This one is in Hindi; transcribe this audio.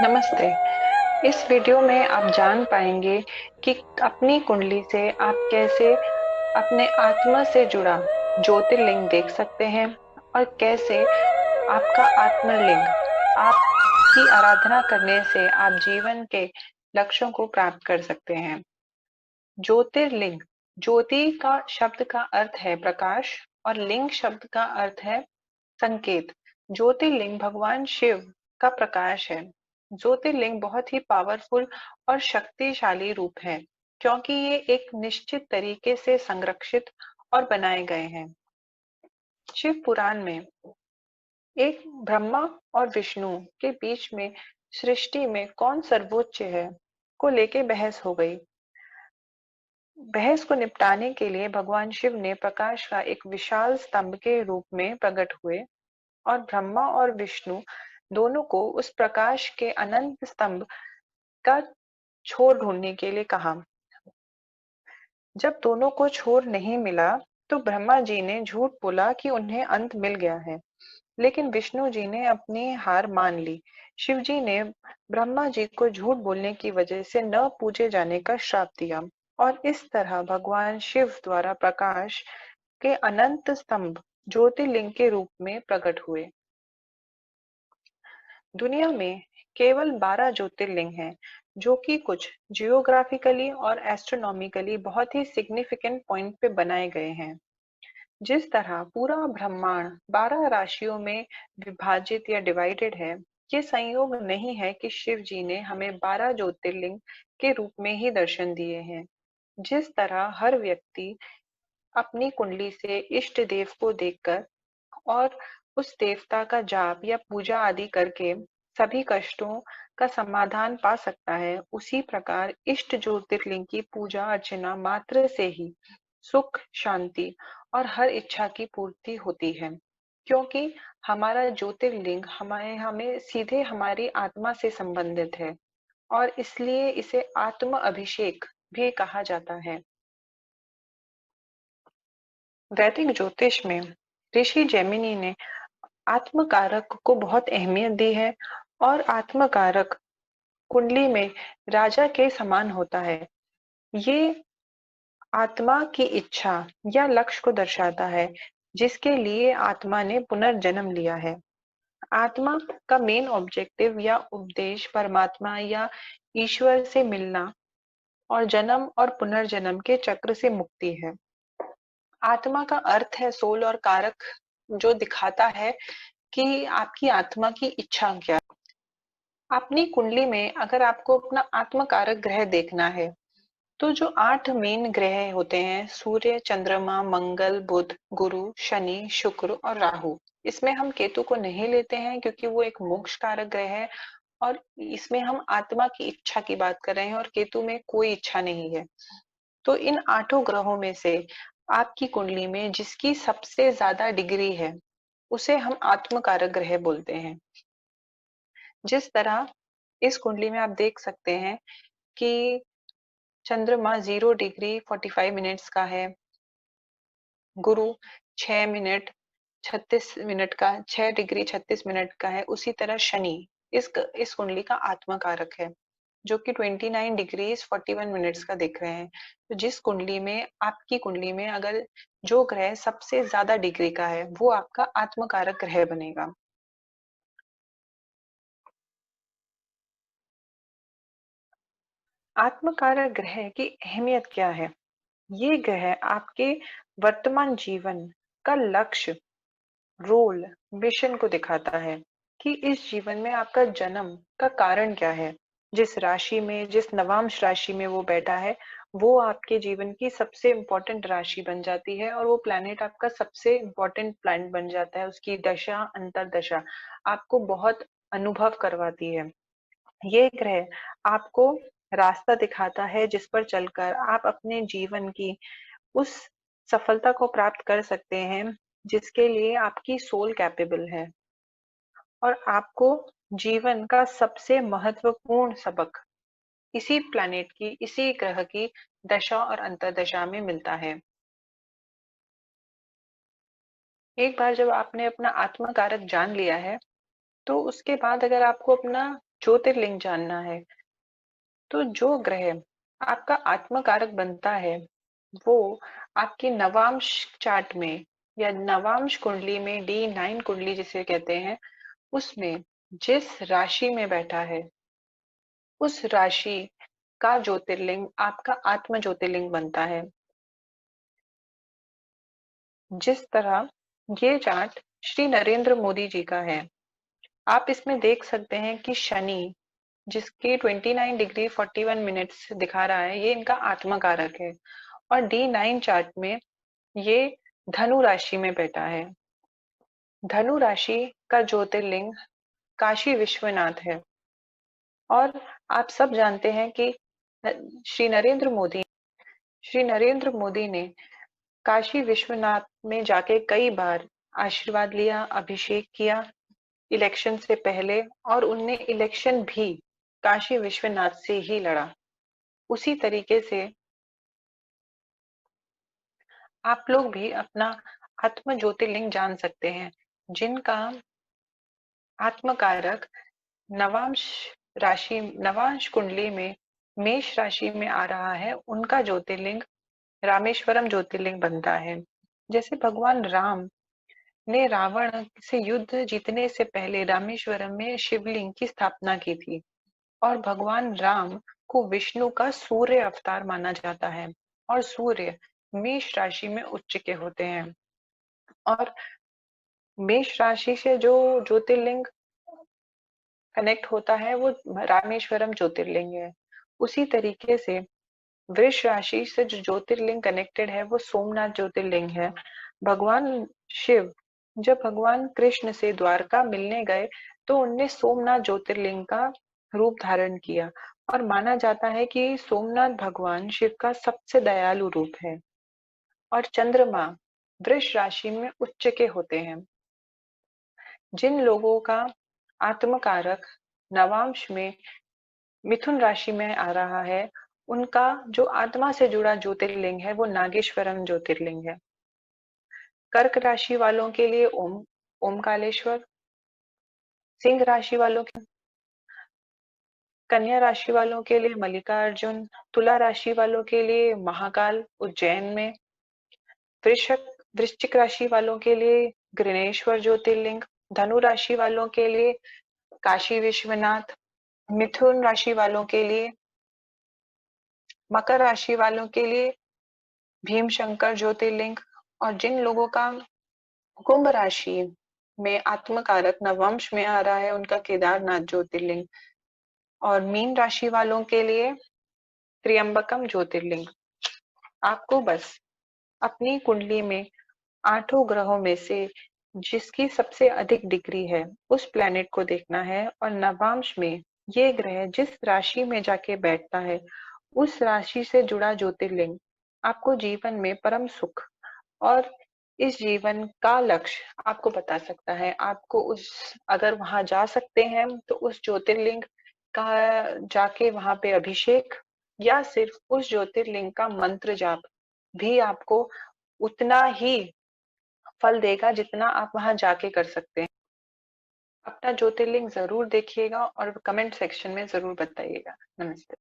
नमस्ते। इस वीडियो में आप जान पाएंगे कि अपनी कुंडली से आप कैसे अपने आत्मा से जुड़ा ज्योतिर्लिंग देख सकते हैं और कैसे आपका आत्मलिंग आपकी आराधना करने से आप जीवन के लक्ष्यों को प्राप्त कर सकते हैं। ज्योतिर्लिंग, ज्योति का शब्द का अर्थ है प्रकाश और लिंग शब्द का अर्थ है संकेत। ज्योतिर्लिंग भगवान शिव का प्रकाश है। ज्योतिर्लिंग बहुत ही पावरफुल और शक्तिशाली रूप है क्योंकि ये एक निश्चित तरीके से संरक्षित और बनाए गए हैं। शिव पुराण में एक ब्रह्मा और विष्णु के बीच में सृष्टि में कौन सर्वोच्च है को लेके बहस हो गई। बहस को निपटाने के लिए भगवान शिव ने प्रकाश का एक विशाल स्तंभ के रूप में प्रकट हुए और ब्रह्मा और विष्णु दोनों को उस प्रकाश के अनंत स्तंभ का छोर ढूंढने के लिए कहा। जब दोनों को छोर नहीं मिला तो ब्रह्मा जी ने झूठ बोला कि उन्हें अंत मिल गया है, लेकिन विष्णु जी ने अपनी हार मान ली। शिव जी ने ब्रह्मा जी को झूठ बोलने की वजह से न पूजे जाने का श्राप दिया और इस तरह भगवान शिव द्वारा प्रकाश के अनंत स्तंभ ज्योतिर्लिंग के रूप में प्रकट हुए। दुनिया में केवल 12 ज्योतिर्लिंग हैं, जो कि कुछ जियोग्राफिकली और एस्ट्रोनॉमिकली बहुत ही सिग्निफिकेंट पॉइंट पे बनाए गए हैं। जिस तरह पूरा ब्रह्मांड 12 राशियों में विभाजित या डिवाइडेड है, ये संयोग नहीं है कि शिव जी ने हमें 12 ज्योतिर्लिंग के रूप में ही दर्शन दिए हैं। जिस तरह हर व्यक्ति अपनी कुंडली से इष्ट देव को देखकर और उस देवता का जाप या पूजा आदि करके सभी कष्टों का समाधान पा सकता है, उसी प्रकार इष्ट ज्योतिर्लिंग की पूजा अर्चना मात्र से ही सुख, शांति और हर इच्छा की पूर्ति होती है, क्योंकि हमारा ज्योतिर्लिंग हमें हमें सीधे हमारी आत्मा से संबंधित है और इसलिए इसे आत्म अभिषेक भी कहा जाता है। वैदिक ज्योतिष में ऋषि जैमिनी ने आत्मकारक को बहुत अहमियत दी है और आत्मकारक कुंडली में राजा के समान होता है। ये आत्मा की इच्छा या लक्ष्य को दर्शाता है जिसके लिए आत्मा ने पुनर्जन्म लिया है। आत्मा का मेन ऑब्जेक्टिव या उपदेश परमात्मा या ईश्वर से मिलना और जन्म और पुनर्जन्म के चक्र से मुक्ति है। आत्मा का अर्थ है सोल और कारक जो दिखाता है कि आपकी आत्मा की इच्छा क्या। अपनी कुंडली में अगर आपको अपना आत्मकारक ग्रह देखना है तो जो 8 मेन ग्रह होते हैं, सूर्य, चंद्रमा, मंगल, बुध, गुरु, शनि, शुक्र और राहु। इसमें हम केतु को नहीं लेते हैं क्योंकि वो एक मोक्ष कारक ग्रह है और इसमें हम आत्मा की इच्छा की बात कर रहे हैं और केतु में कोई इच्छा नहीं है। तो इन 8 ग्रहों में से आपकी कुंडली में जिसकी सबसे ज्यादा डिग्री है उसे हम आत्मकारक ग्रह बोलते हैं। जिस तरह इस कुंडली में आप देख सकते हैं कि चंद्रमा 0 डिग्री 45 मिनट्स का है, गुरु 6 मिनट 36 मिनट का, 6 डिग्री 36 मिनट का है। उसी तरह शनि इस कुंडली का आत्मकारक है जो कि 29 डिग्रीज 41 मिनट्स का दिख रहे हैं। तो जिस कुंडली में आपकी कुंडली में अगर जो ग्रह सबसे ज्यादा डिग्री का है वो आपका आत्मकारक ग्रह बनेगा। आत्मकारक ग्रह की अहमियत क्या है? ये ग्रह आपके वर्तमान जीवन का लक्ष्य, रोल, मिशन को दिखाता है कि इस जीवन में आपका जन्म का कारण क्या है। जिस राशि में, जिस नवांश राशि में वो बैठा है वो आपके जीवन की सबसे इम्पोर्टेंट राशि बन जाती है और वो प्लैनेट आपका सबसे इम्पोर्टेंट प्लैनेट बन जाता है। उसकी दशा अंतरदशा आपको बहुत अनुभव करवाती है। ये ग्रह आपको रास्ता दिखाता है जिस पर चलकर आप अपने जीवन की उस सफलता को प्राप्त कर सकते हैं जिसके लिए आपकी सोल कैपेबल है और आपको जीवन का सबसे महत्वपूर्ण सबक इसी प्लैनेट की, इसी ग्रह की दशा और अंतर्दशा में मिलता है। एक बार जब आपने अपना आत्मकारक जान लिया है तो उसके बाद अगर आपको अपना ज्योतिर्लिंग जानना है, तो जो ग्रह आपका आत्मकारक बनता है वो आपकी नवांश चार्ट में या नवांश कुंडली में D9 कुंडली जिसे कहते हैं उसमें जिस राशि में बैठा है उस राशि का ज्योतिर्लिंग आपका आत्म ज्योतिर्लिंग बनता है। जिस तरह ये चार्ट श्री नरेंद्र मोदी जी का है, आप इसमें देख सकते हैं कि शनि जिसके 29 डिग्री 41 मिनट्स दिखा रहा है, ये इनका आत्मा कारक है और D9 चार्ट में ये धनु राशि में बैठा है। धनु राशि का ज्योतिर्लिंग काशी विश्वनाथ है और आप सब जानते हैं कि श्री नरेंद्र मोदी श्री नरेंद्र मोदी ने काशी विश्वनाथ में जाके कई बार आशीर्वाद लिया, अभिषेक किया इलेक्शन से पहले, और उनने इलेक्शन भी काशी विश्वनाथ से ही लड़ा। उसी तरीके से आप लोग भी अपना आत्म ज्योतिर्लिंग जान सकते हैं। जिनका आत्मकारक नवांश नवांश कुंडली में मेष राशि में आ रहा है, उनका ज्योतिर्लिंग रामेश्वरम ज्योतिर्लिंग बनता है। जैसे भगवान राम ने रावण से युद्ध जीतने से पहले रामेश्वरम में शिवलिंग की स्थापना की थी और भगवान राम को विष्णु का सूर्य अवतार माना जाता है और सूर्य मेष राशि में उच्च के होते हैं और मेष राशि से जो ज्योतिर्लिंग कनेक्ट होता है वो रामेश्वरम ज्योतिर्लिंग है। उसी तरीके से वृष राशि से जो ज्योतिर्लिंग कनेक्टेड है वो सोमनाथ ज्योतिर्लिंग है। भगवान शिव जब भगवान कृष्ण से द्वारका मिलने गए तो उनने सोमनाथ ज्योतिर्लिंग का रूप धारण किया और माना जाता है कि सोमनाथ भगवान शिव का सबसे दयालु रूप है। और चंद्रमा वृष राशि में उच्च के होते हैं। जिन लोगों का आत्मकारक नवांश में मिथुन राशि में आ रहा है, उनका जो आत्मा से जुड़ा ज्योतिर्लिंग है वो नागेश्वरम ज्योतिर्लिंग है। कर्क राशि वालों के लिए ओमकालेश्वर, सिंह राशि वालों के, कन्या राशि वालों के लिए मल्लिकार्जुन, तुला राशि वालों के लिए महाकाल उज्जैन में, वृषक वृश्चिक राशि वालों के लिए ग्रिनेश्वर ज्योतिर्लिंग, धनु राशि वालों के लिए काशी विश्वनाथ, मिथुन राशि वालों के लिए, मकर राशि वालों के लिए भीम शंकर ज्योतिर्लिंग, और जिन लोगों का कुंभ राशि में आत्मकारक नवंश में आ रहा है उनका केदारनाथ ज्योतिर्लिंग, और मीन राशि वालों के लिए त्र्यंबकम ज्योतिर्लिंग। आपको बस अपनी कुंडली में आठों ग्रहों में से जिसकी सबसे अधिक डिग्री है उस प्लैनेट को देखना है और नवांश में ये ग्रह जिस राशि में जाके बैठता है उस राशि से जुड़ा ज्योतिर्लिंग आपको जीवन में परम सुख और इस जीवन का लक्ष्य आपको बता सकता है। आपको उस अगर वहां जा सकते हैं तो उस ज्योतिर्लिंग का जाके वहां पे अभिषेक या सिर्फ उस ज्योतिर्लिंग का मंत्र जाप भी आपको उतना ही फल देगा जितना आप वहां जाके कर सकते हैं। अपना ज्योतिर्लिंग जरूर देखिएगा और कमेंट सेक्शन में जरूर बताइएगा। नमस्ते।